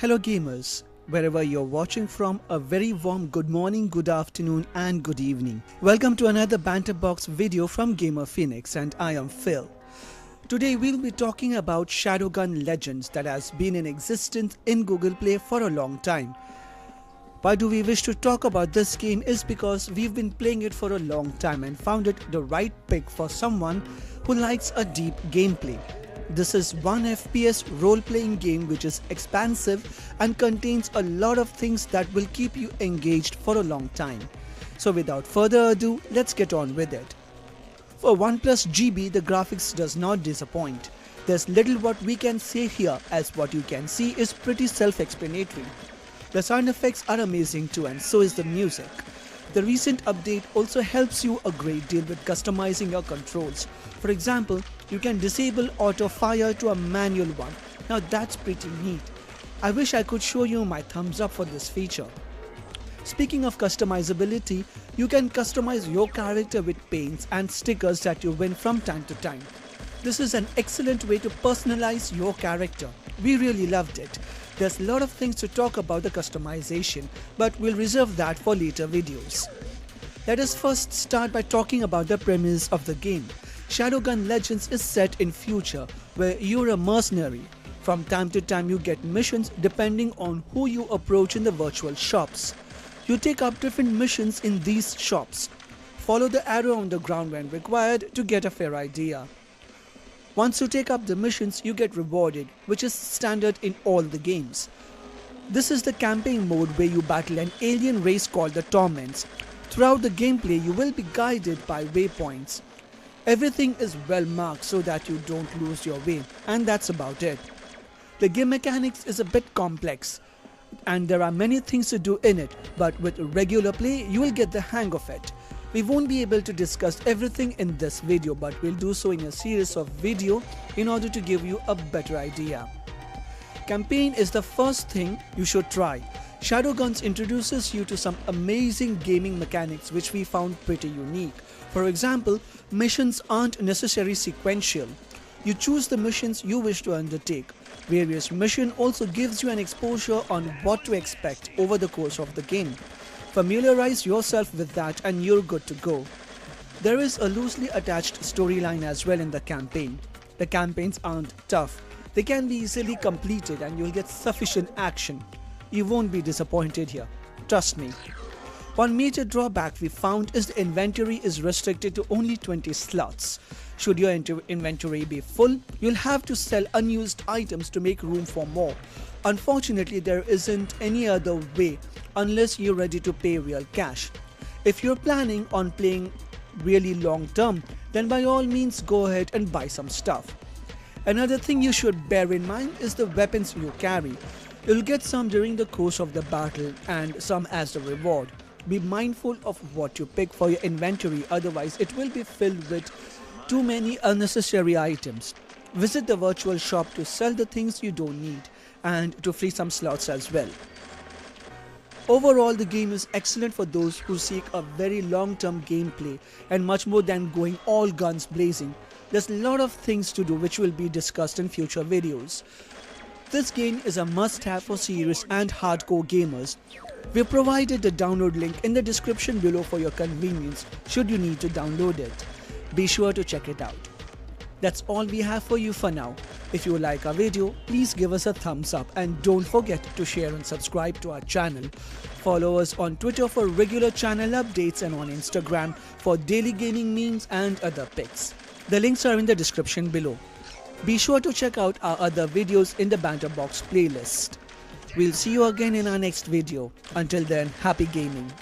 Hello gamers, wherever you're watching from, a very warm good morning, good afternoon and good evening. Welcome to another Banter Box video from Gamer Phoenix and I am Phil. Today we'll be talking about Shadowgun Legends that has been in existence in Google Play for a long time. Why do we wish to talk about this game is because we've been playing it for a long time and found it the right pick for someone who likes a deep gameplay. This is one FPS role-playing game which is expansive and contains a lot of things that will keep you engaged for a long time. So without further ado, let's get on with it. For 1+ GB, the graphics does not disappoint. There's little what we can say here, as what you can see is pretty self-explanatory. The sound effects are amazing too, and so is the music. The recent update also helps you a great deal with customizing your controls. For example, you can disable auto fire to a manual one. Now that's pretty neat. I wish I could show you my thumbs up for this feature. Speaking of customizability, you can customize your character with paints and stickers that you win from time to time. This is an excellent way to personalize your character. We really loved it. There's a lot of things to talk about the customization, but we'll reserve that for later videos. Let us first start by talking about the premise of the game. Shadowgun Legends is set in future, where you're a mercenary. From time to time you get missions depending on who you approach in the virtual shops. You take up different missions in these shops. Follow the arrow on the ground when required to get a fair idea. Once you take up the missions, you get rewarded, which is standard in all the games. This is the campaign mode where you battle an alien race called the Torments. Throughout the gameplay, you will be guided by waypoints. Everything is well marked so that you don't lose your way, and that's about it. The game mechanics is a bit complex, and there are many things to do in it, but with regular play, you will get the hang of it. We won't be able to discuss everything in this video, but we'll do so in a series of video in order to give you a better idea. Campaign is the first thing you should try. Shadowguns introduces you to some amazing gaming mechanics which we found pretty unique. For example, missions aren't necessarily sequential. You choose the missions you wish to undertake. Various mission also gives you an exposure on what to expect over the course of the game. Familiarize yourself with that and you're good to go. There is a loosely attached storyline as well in the campaign. The campaigns aren't tough. They can be easily completed and you'll get sufficient action. You won't be disappointed here. Trust me. One major drawback we found is the inventory is restricted to only 20 slots. Should your inventory be full, you'll have to sell unused items to make room for more. Unfortunately, there isn't any other way unless you're ready to pay real cash. If you're planning on playing really long term, then by all means go ahead and buy some stuff. Another thing you should bear in mind is the weapons you carry. You'll get some during the course of the battle and some as the reward. Be mindful of what you pick for your inventory, otherwise it will be filled with too many unnecessary items. Visit the virtual shop to sell the things you don't need and to free some slots as well. Overall, the game is excellent for those who seek a very long-term gameplay and much more than going all guns blazing. There's a lot of things to do which will be discussed in future videos. This game is a must-have for serious and hardcore gamers. We've provided the download link in the description below for your convenience should you need to download it. Be sure to check it out. That's all we have for you for now. If you like our video, please give us a thumbs up and don't forget to share and subscribe to our channel. Follow us on Twitter for regular channel updates and on Instagram for daily gaming memes and other pics. The links are in the description below. Be sure to check out our other videos in the Banter Box playlist. We'll see you again in our next video. Until then, happy gaming.